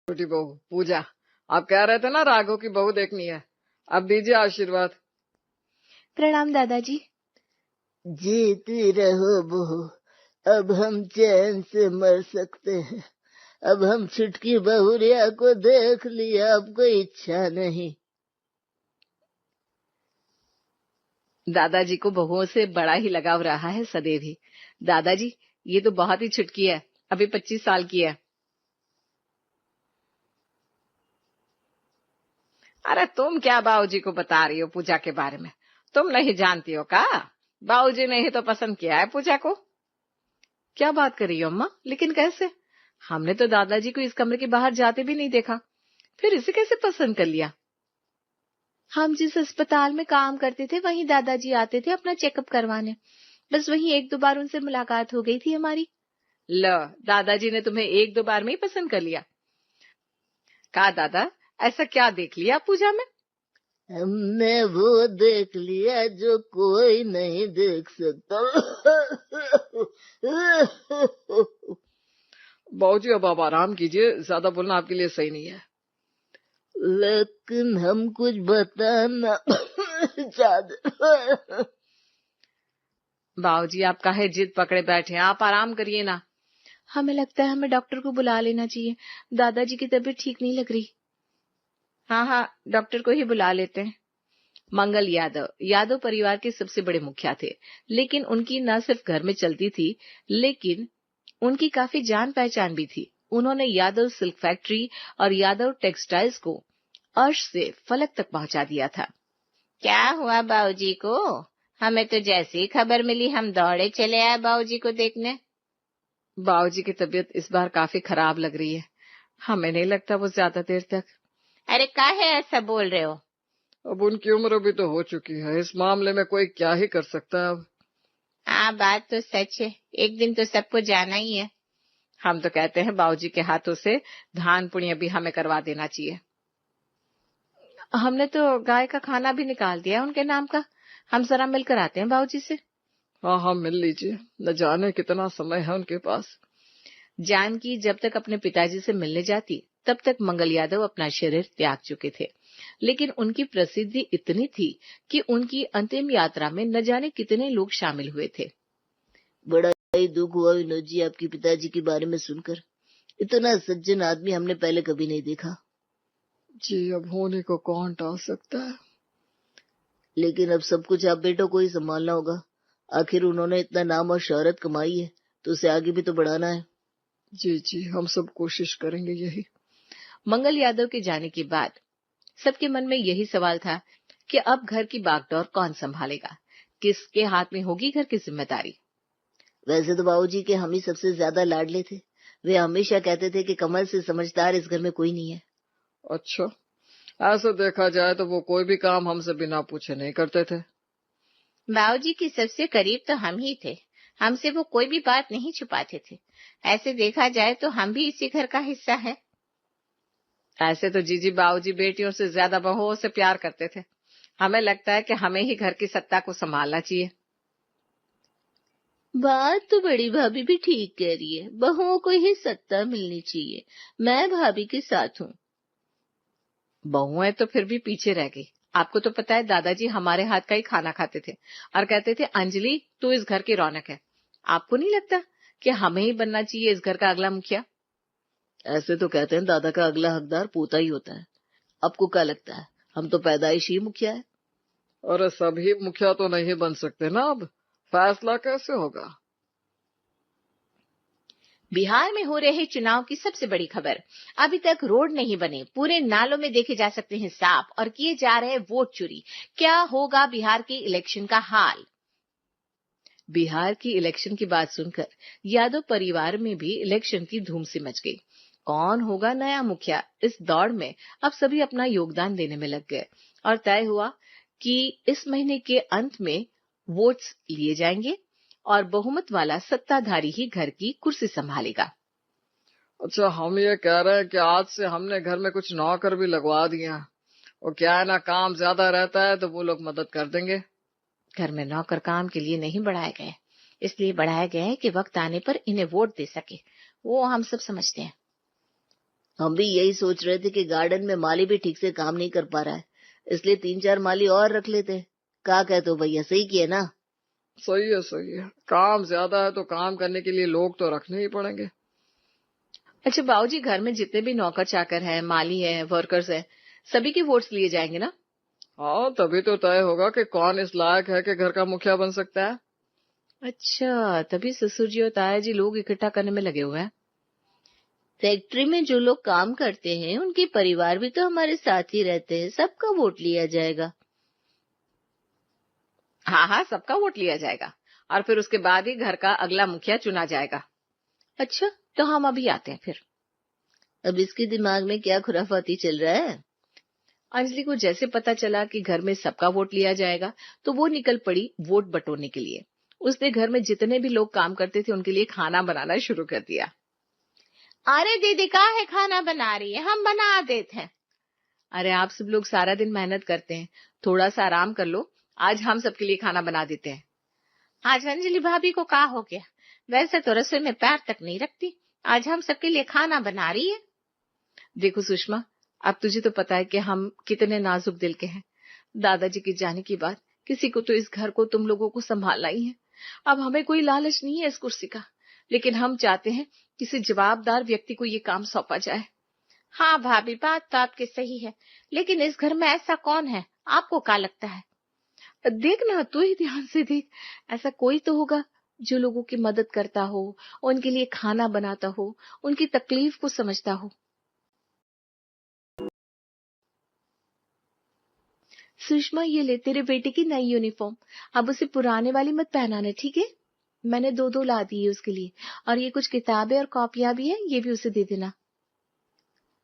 छोटी बहू पूजा, आप कह रहे थे ना राघव की बहू देखनी है। अब दीजिए आशीर्वाद। प्रणाम दादाजी। जीती रहो बहू, अब हम चैन से मर सकते हैं। अब हम छुटकी बहुरिया को देख लिया, अब कोई इच्छा नहीं। दादाजी को बहुओं से बड़ा ही लगाव रहा है सदैव ही। दादाजी, ये तो बहुत ही छुटकी है, अभी 25 साल की है। अरे तुम क्या बाबूजी को बता रही हो पूजा के बारे में? तुम नहीं जानती हो का? बाबूजी ने ही तो पसंद किया है पूजा को। क्या बात कर रही हो अम्मा? लेकिन कैसे? हमने तो दादाजी को इस कमरे के बाहर जाते भी नहीं देखा, फिर इसे कैसे पसंद कर लिया? हम जिस अस्पताल में काम करते थे वहीं दादाजी आते थे अपना चेकअप करवाने। बस वहीं एक दो बार उनसे मुलाकात हो गई थी हमारी। ल, दादाजी ने तुम्हें एक दो बार में ही पसंद कर लिया? कहा दादा, ऐसा क्या देख लिया पूजा में? हमने वो देख लिया जो कोई नहीं देख सकता। बाबूजी अब आप आराम कीजिए, ज्यादा बोलना आपके लिए सही नहीं है। लेकिन हम कुछ बताना चाहते। बाबूजी आप काहे जिद पकड़े बैठे हैं? आप आराम करिए ना। हमें लगता है हमें डॉक्टर को बुला लेना चाहिए, दादाजी की तबीयत ठीक नहीं लग रही। हाँ हाँ, डॉक्टर को ही बुला लेते हैं। मंगल यादव यादव परिवार के सबसे बड़े मुखिया थे, लेकिन उनकी न सिर्फ घर में चलती थी, लेकिन उनकी काफी जान पहचान भी थी। उन्होंने यादव सिल्क फैक्ट्री और यादव टेक्सटाइल्स को अर्श से फलक तक पहुंचा दिया था। क्या हुआ बाबूजी को? हमें तो जैसी ही खबर मिली हम दौड़े चले आए बाबूजी को देखने। बाबूजी की तबीयत इस बार काफी खराब लग रही है, हमें नहीं लगता वो ज्यादा देर तक। अरे काहे ऐसा बोल रहे हो? अब उनकी उम्र भी तो हो चुकी है, इस मामले में कोई क्या ही कर सकता है अब। हाँ बात तो सच है, एक दिन तो सबको जाना ही है। हम तो कहते हैं बाबूजी के हाथों से धान पुण्य भी हमें करवा देना चाहिए। हमने तो गाय का खाना भी निकाल दिया है उनके नाम का। हम जरा मिलकर आते हैं बाबूजी से। हाँ हाँ, मिल लीजिए, न जाने कितना समय है उनके पास। जानकी जब तक अपने पिताजी से मिलने जाती तब तक मंगल यादव अपना शरीर त्याग चुके थे, लेकिन उनकी प्रसिद्धि इतनी थी कि उनकी अंतिम यात्रा में न जाने कितने लोग शामिल हुए थे। बड़ा ही दुख हुआ विनोद जी आपके पिताजी के बारे में सुनकर। इतना सज्जन आदमी हमने पहले कभी नहीं देखा। जी, अब होने को कौन टाल सकता है। लेकिन अब सब कुछ आप बेटों को ही संभालना होगा। आखिर उन्होंने इतना नाम और शोहरत कमाई है, तो उसे आगे भी तो बढ़ाना है। जी जी, हम सब कोशिश करेंगे यही। मंगल यादव के जाने के बाद सबके मन में यही सवाल था कि अब घर की बागडोर कौन संभालेगा, किसके हाथ में होगी घर की जिम्मेदारी। वैसे तो बाबूजी के हम ही सबसे ज्यादा लाडले थे। वे हमेशा कहते थे कि कमल से समझदार इस घर में कोई नहीं है। अच्छा, ऐसा देखा जाए तो वो कोई भी काम हमसे बिना पूछे नहीं करते थे। बाबूजी के सबसे करीब तो हम ही थे, हमसे वो कोई भी बात नहीं छुपाते थे। ऐसे देखा जाए तो हम भी इसी घर का हिस्सा है। ऐसे तो जीजी बाबूजी बेटियों से ज्यादा बहुओं से प्यार करते थे। हमें लगता है कि हमें ही घर की सत्ता को संभालना चाहिए। बात तो बड़ी भाभी भी ठीक कह रही है, बहुओं को ही सत्ता मिलनी चाहिए। मैं भाभी के साथ हूँ। बहुएं तो फिर भी पीछे रह गई। आपको तो पता है दादाजी हमारे हाथ का ही खाना खाते थे और कहते थे अंजलि तू इस घर की रौनक है। आपको नहीं लगता कि हमें ही बनना चाहिए इस घर का अगला मुखिया? ऐसे तो कहते हैं दादा का अगला हकदार पोता ही होता है। आपको क्या लगता है, हम तो पैदाइशी मुखिया है। अरे सभी मुखिया तो नहीं बन सकते ना, अब फैसला कैसे होगा। बिहार में हो रहे चुनाव की सबसे बड़ी खबर, अभी तक रोड नहीं बने, पूरे नालों में देखे जा सकते हैं सांप और किए जा रहे वोट चोरी। क्या होगा बिहार के इलेक्शन का हाल? बिहार की इलेक्शन की बात सुनकर यादव परिवार में भी इलेक्शन की धूम सी मच गई। कौन होगा नया मुखिया? इस दौड़ में अब सभी अपना योगदान देने में लग गए और तय हुआ कि इस महीने के अंत में वोट्स लिए जाएंगे और बहुमत वाला सत्ताधारी ही घर की कुर्सी संभालेगा। अच्छा, हम ये कह रहे हैं कि आज से हमने घर में कुछ नौकर भी लगवा दिए हैं। और क्या है ना, काम ज्यादा रहता है तो वो लोग मदद कर देंगे। घर में नौकर काम के लिए नहीं बढ़ाए गए, इसलिए बढ़ाए गए कि वक्त आने पर इन्हें वोट दे सके। वो हम सब समझते हैं। हम भी यही सोच रहे थे कि गार्डन में माली भी ठीक से काम नहीं कर पा रहा है, इसलिए 3-4 माली और रख लेते। क्या कहते हो भैया, सही किए ना? सही है, सही है। काम ज्यादा है तो काम करने के लिए लोग तो रखने ही पड़ेंगे। अच्छा बाबूजी, घर में जितने भी नौकर चाकर हैं, माली हैं, वर्कर्स हैं, सभी के वोट्स लिए जाएंगे ना? हाँ, तभी तो तय होगा कि कौन इस लायक है कि घर का मुखिया बन सकता है। अच्छा, तभी ससुर जी और ताया जी लोग इकट्ठा करने में लगे हुए हैं। फैक्ट्री में जो लोग काम करते हैं उनके परिवार भी तो हमारे साथ ही रहते हैं, सबका वोट लिया जाएगा। हाँ हाँ, सबका वोट लिया जाएगा और फिर उसके बाद ही घर का अगला मुखिया चुना जाएगा। अच्छा, तो हम अभी आते हैं फिर। अब इसके दिमाग में क्या खुराफाती चल रहा है? अंजलि को जैसे पता चला कि घर में सबका वोट लिया जाएगा, तो वो निकल पड़ी वोट बटोरने के लिए। उसने घर में जितने भी लोग काम करते थे उनके लिए खाना बनाना शुरू कर दिया। अरे दीदी, का है खाना बना रही है, हम बना देते हैं। अरे आप सब लोग सारा दिन मेहनत करते हैं, थोड़ा सा आराम कर लो, आज हम सबके लिए खाना बना देते हैं। आज अंजलि भाभी को क्या हो गया? वैसे तो रसोई में पैर तक नहीं रखती, आज हम सबके लिए खाना बना रही है। देखो सुषमा, अब तुझे तो पता है कि हम कितने नाजुक दिल के हैं। दादाजी के जाने के बाद किसी को तो इस घर को तुम लोगों को संभालना ही है। अब हमें कोई लालच नहीं है इस कुर्सी का, लेकिन हम चाहते हैं किसी जवाबदार व्यक्ति को ये काम सौंपा जाए। हाँ भाभी, बात तो आपकी सही है, लेकिन इस घर में ऐसा कौन है, आपको क्या लगता है? देख ना, तू ही ध्यान से देख, ऐसा कोई तो होगा जो लोगों की मदद करता हो, उनके लिए खाना बनाता हो, उनकी तकलीफ को समझता हो। सुषमा, ये ले तेरे बेटे की नई यूनिफॉर्म, अब उसे पुराने वाली मत पहनाना, ठीक है? मैंने 2-2 ला दी है उसके लिए, और ये कुछ किताबें और कॉपियां भी है, ये भी उसे दे देना।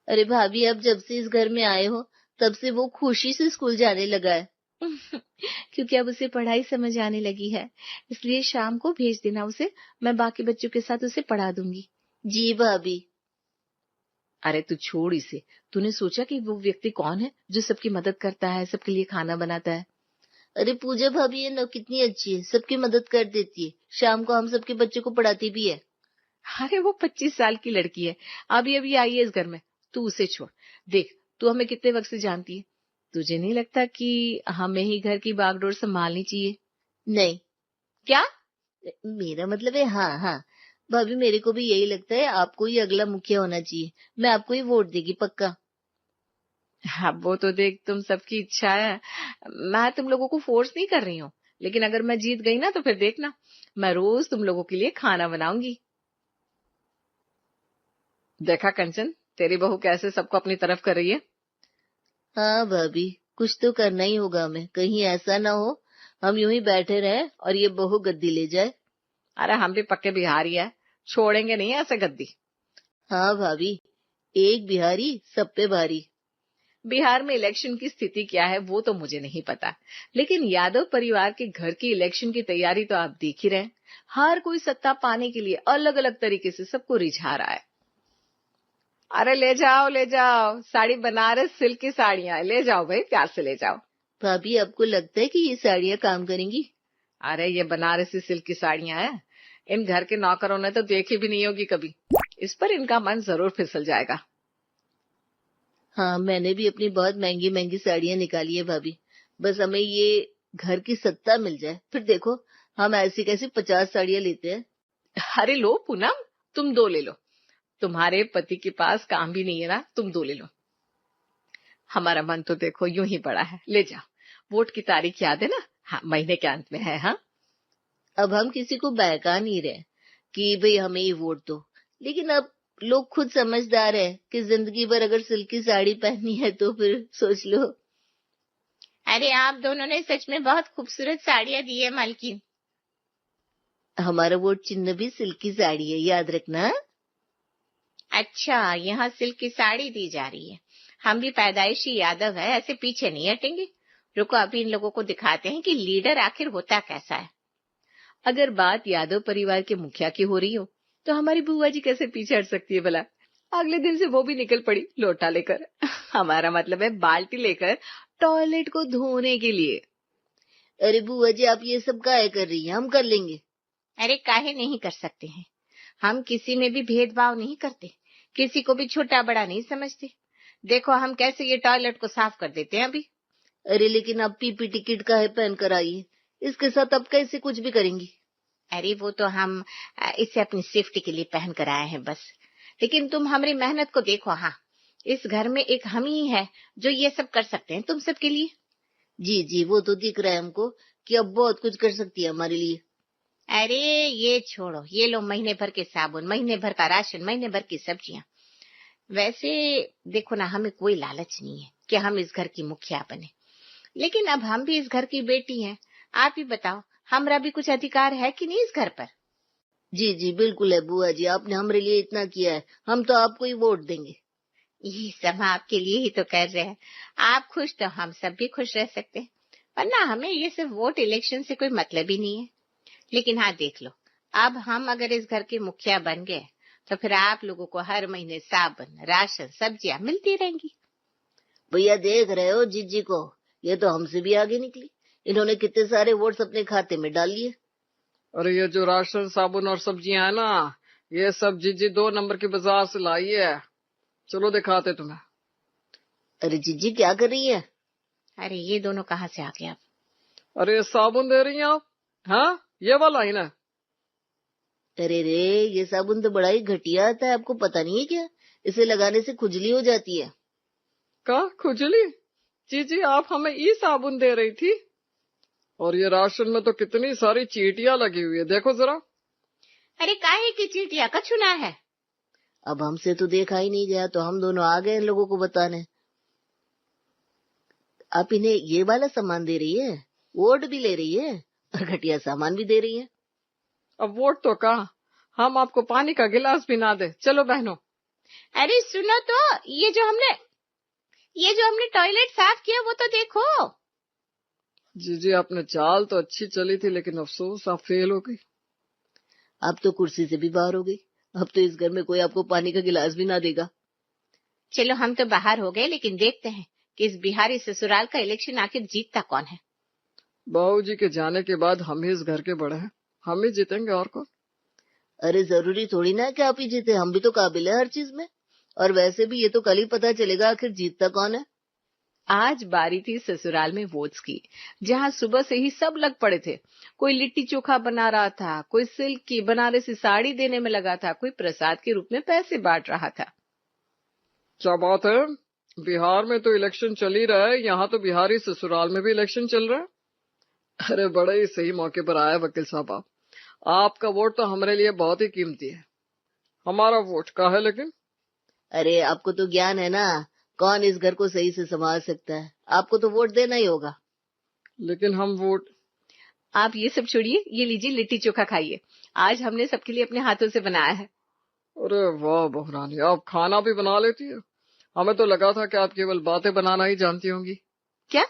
अरे भाभी, अब जब से इस घर में आए हो तब से वो खुशी से स्कूल जाने लगा है। क्योंकि अब उसे पढ़ाई समझ आने लगी है, इसलिए शाम को भेज देना उसे, मैं बाकी बच्चों के साथ उसे पढ़ा दूंगी। जी भाभी। अरे तू छोड़ इसे, तूने सोचा कि वो व्यक्ति कौन है जो सबकी मदद करता है, सबके लिए खाना बनाता है? अरे पूजा भाभी है ना, कितनी अच्छी है, सबकी मदद कर देती है, शाम को हम सबके बच्चों को पढ़ाती भी है। अरे वो 25 साल की लड़की है, अभी अभी आई है इस घर में, तू उसे छोड़। देख, तू हमें कितने वक्त से जानती है, तुझे नहीं लगता कि हमें ही घर की बागडोर संभालनी चाहिए? नहीं, क्या? मेरा मतलब है हाँ हाँ भाभी, मेरे को भी यही लगता है, आपको ही अगला मुखिया होना चाहिए, मैं आपको ही वोट देगी पक्का। हाँ, वो तो देख, तुम सबकी इच्छा है, मैं तुम लोगों को फोर्स नहीं कर रही हूँ, लेकिन अगर मैं जीत गई ना तो फिर देखना, मैं रोज तुम लोगों के लिए खाना बनाऊंगी। देखा कंचन, तेरी बहू कैसे सबको अपनी तरफ कर रही है। हाँ भाभी, कुछ तो करना ही होगा हमें, कहीं ऐसा ना हो हम यूं ही बैठे रहे और ये बहू गद्दी ले जाए। अरे हम भी पक्के बिहारी है, छोड़ेंगे नहीं ऐसे गद्दी। हाँ भाभी, एक बिहारी सब पे भारी। बिहार में इलेक्शन की स्थिति क्या है वो तो मुझे नहीं पता, लेकिन यादव परिवार के घर की इलेक्शन की तैयारी तो आप देख ही रहे हैं। हर कोई सत्ता पाने के लिए अलग अलग तरीके से सबको रिझा रहा है। अरे ले जाओ, साड़ी बनारस सिल्क की साड़ियां ले जाओ भाई, प्यार से ले जाओ। भाभी, आपको लगता है कि ये साड़ियाँ काम करेंगी? अरे ये बनारसी सिल्क की साड़ियां हैं, इन घर के नौकरों ने तो देखी भी नहीं होगी कभी, इस पर इनका मन जरूर फिसल जाएगा। हाँ, मैंने भी अपनी बहुत महंगी महंगी साड़ियाँ निकाली है भाभी, बस हमें ये घर की सत्ता मिल जाए, फिर देखो हम ऐसी कैसी 50 साड़ियाँ लेते हैं। अरे लो पूनम, तुम 2 ले लो, तुम्हारे पति के पास काम भी नहीं है ना, तुम 2 ले लो। हमारा मन तो देखो यूं ही पड़ा है, ले जाओ। वोट की तारीख याद है ना? हाँ, महीने के अंत में है। हाँ, अब हम किसी को बहका नहीं रहे कि भाई हमें ही वोट दो, लेकिन अब लोग खुद समझदार है कि जिंदगी भर अगर सिल्की साड़ी पहननी है तो फिर सोच लो। अरे आप दोनों ने सच में बहुत खूबसूरत साड़ियां दी है मालकिन। हमारा वोट चिन्ह भी सिल्की साड़ी है, याद रखना। अच्छा, यहाँ सिल्क की साड़ी दी जा रही है, हम भी पैदाइशी यादव है, ऐसे पीछे नहीं हटेंगे। रुको, अभी इन लोगों को दिखाते हैं कि लीडर आखिर होता कैसा है। अगर बात यादव परिवार के मुखिया की हो रही हो, तो हमारी बुआ जी कैसे पीछे हट सकती है भला? अगले दिन से वो भी निकल पड़ी लोटा लेकर हमारा मतलब है बाल्टी लेकर, टॉयलेट को धोने के लिए। अरे बुआ जी, आप ये सब काहे कर रही हैं, हम कर लेंगे। अरे काहे नहीं कर सकते हैं, हम किसी में भी भेदभाव नहीं करते, किसी को भी छोटा बड़ा नहीं समझते। देखो हम कैसे ये टॉयलेट को साफ कर देते हैं अभी। अरे लेकिन आप पीपीटी किट का है पहन कर आइए, इसके साथ आप कैसे कुछ भी करेंगी? अरे वो तो हम इसे अपनी सेफ्टी के लिए पहन कर आए हैं बस। लेकिन तुम हमारी मेहनत को देखो। हाँ, इस घर में एक हम ही है जो ये सब कर सकते हैं तुम सबके लिए। जी जी, वो तो दिख रहा है हमको कि अब बहुत कुछ कर सकती है हमारे लिए। अरे ये छोड़ो, ये लो महीने भर के साबुन, महीने भर का राशन, महीने भर की सब्जियां। वैसे देखो ना, हमें कोई लालच नहीं है कि हम इस घर की मुखिया बने, लेकिन अब हम भी इस घर की बेटी हैं। आप ही बताओ, हमारा भी कुछ अधिकार है कि नहीं इस घर पर? जी जी बिल्कुल है बुआ जी, आपने हमारे लिए इतना किया है, हम तो आपको ही वोट देंगे। ये सब आपके लिए ही तो कर रहे हैं। आप खुश तो हम सब भी खुश रह सकते हैं, वरना हमें ये सिर्फ वोट इलेक्शन से कोई मतलब ही नहीं है। लेकिन हाँ देख लो, अब हम अगर इस घर के मुखिया बन गए तो फिर आप लोगों को हर महीने साबुन, राशन, सब्जियां मिलती रहेंगी। भैया देख रहे हो जीजी को, ये तो हमसे भी आगे निकली, इन्होंने कितने सारे वोट्स अपने खाते में डाल लिए। अरे ये जो राशन, साबुन और सब्जियां है ना, ये सब जीजी 2 नंबर की बाजार से लाई है। चलो दिखाते तुम्हें। अरे जीजी क्या कर रही है? अरे ये दोनों कहाँ से आ गए अब? अरे ये साबुन दे रही हैं आप? हाँ, ये वाला ही ना? अरे रे, ये साबुन तो बड़ा ही घटिया आता है, आपको पता नहीं है क्या? इसे लगाने से खुजली हो जाती है। का खुजली? जीजी आप हमें ई साबुन दे रही थी। और ये राशन में तो कितनी सारी चींटियां लगी हुई है, देखो जरा। अरे काहे की चींटियां का चुना है? अब हमसे तो देखा ही नहीं गया, तो हम दोनों आ गए इन लोगों को बताने। आप इन्हें ये वाला सामान दे रही है, वोट भी ले रही है और घटिया सामान भी दे रही है। अब वोट तो कहा, हम आपको पानी का गिलास भी ना दे। चलो बहनों। अरे सुनो तो, ये जो हमने टॉयलेट साफ किया वो तो देखो। जीजी आपने चाल तो अच्छी चली थी, लेकिन अफसोस आप फेल हो गई। आप तो कुर्सी से भी बाहर हो गई, अब तो इस घर में कोई आपको पानी का गिलास भी ना देगा। चलो हम तो बाहर हो गए, लेकिन देखते हैं कि इस बिहारी ससुराल का इलेक्शन आखिर जीतता कौन है। बाबूजी के जाने के बाद हम ही इस घर के बड़े हैं, हम ही जीतेंगे, और कौन। अरे जरूरी थोड़ी ना कि आप ही जीते, हम भी तो काबिल है हर चीज में। और वैसे भी ये तो कल ही पता चलेगा आखिर जीतता कौन है। आज बारी थी ससुराल में वोट्स की, जहां सुबह से ही सब लग पड़े थे। कोई लिट्टी चोखा बना रहा था, कोई सिल्क की बनारसी साड़ी देने में लगा था, कोई प्रसाद के रूप में पैसे बांट रहा था। क्या बात है, बिहार में तो इलेक्शन चल ही रहा है, यहाँ तो बिहारी ससुराल में भी इलेक्शन चल रहा है। अरे बड़े ही सही मौके पर आए वकील साहब आप। आपका वोट तो हमारे लिए बहुत ही कीमती है। हमारा वोट का है लेकिन? अरे आपको तो ज्ञान है ना, कौन इस घर को सही से संभाल सकता है, आपको तो वोट देना ही होगा। लेकिन हम वोट। आप ये सब छोड़िए, ये लीजिए लिट्टी चोखा खाइए। आज हमने सबके लिए अपने हाथों से बनाया है। अरे वाह बहुरानी, आप खाना भी बना लेती है। हमें तो लगा था कि आप केवल बातें बनाना ही जानती होंगी। क्या?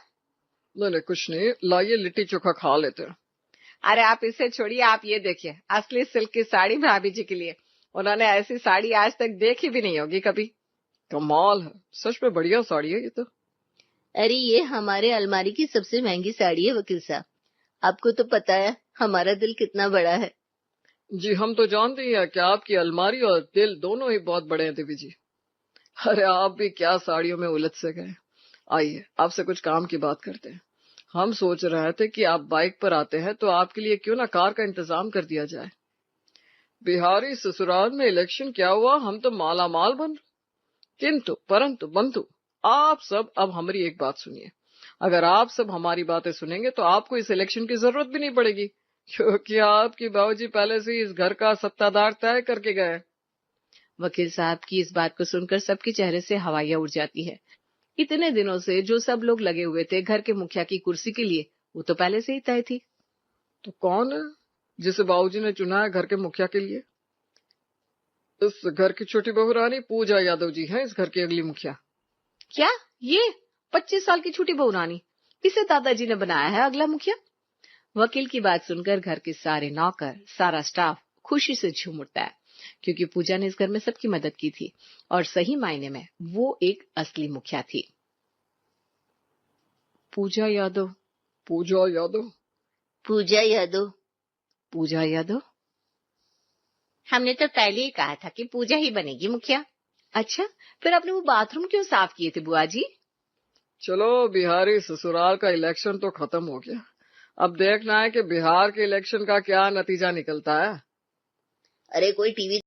नहीं नहीं कुछ नहीं, लाइए लिट्टी चोखा खा लेते हैं। अरे आप इसे छोड़िए, आप ये देखिए असली सिल्क की साड़ी भाभी जी के लिए। उन्होंने ऐसी साड़ी आज तक देखी भी नहीं होगी कभी। कमाल है, सच में बढ़िया साड़ी है ये तो। अरे ये हमारे अलमारी की सबसे महंगी साड़ी है वकील साहब, आपको तो पता है हमारा दिल कितना बड़ा है। जी हम तो जानते ही हैं कि आपकी अलमारी और दिल दोनों ही बहुत बड़े हैं देवी जी। अरे आप भी क्या साड़ियों में उलझ से गए। आइए आपसे कुछ काम की बात करते हैं। हम सोच रहे थे कि आप बाइक पर आते हैं तो आपके लिए क्यों ना कार का इंतजाम कर दिया जाए। बिहारी ससुराल में इलेक्शन क्या हुआ, हम तो माला माल बन रहे। किंतु परंतु बंधु, आप सब अब हमारी एक बात सुनिए। अगर आप सब हमारी बातें सुनेंगे तो आपको इस इलेक्शन की जरूरत भी नहीं पड़ेगी, क्योंकि आपकी बाबूजी पहले से ही इस घर का सत्ताधार तय करके गए। वकील साहब की इस बात को सुनकर सबके चेहरे से हवाइयां उड़ जाती है। इतने दिनों से जो सब लोग लगे हुए थे घर के मुखिया की कुर्सी के लिए, वो तो पहले से ही तय थी। तो कौन है जिसे बाबूजी ने चुना है घर के मुखिया के लिए? इस घर की छोटी बहू रानी पूजा यादव जी हैं इस घर की अगली मुखिया। क्या? ये 25 साल की छोटी बहू रानी, इसे दादाजी ने बनाया है अगला मुखिया? वकील की बात सुनकर घर के सारे नौकर, सारा स्टाफ खुशी से झूम उठता है, क्योंकि पूजा ने इस घर में सबकी मदद की थी और सही मायने में वो एक असली मुखिया थी। पूजा यादव। पूजा यादव। पूजा यादव। पूजा यादव। हमने तो पहले ही कहा था कि पूजा ही बनेगी मुखिया। अच्छा, फिर आपने वो बाथरूम क्यों साफ किए थे बुआ जी? चलो बिहारी ससुराल का इलेक्शन तो खत्म हो गया। अब देखना है कि बिहार के इलेक्शन का क्या नतीजा निकलता है। अरे कोई टीवी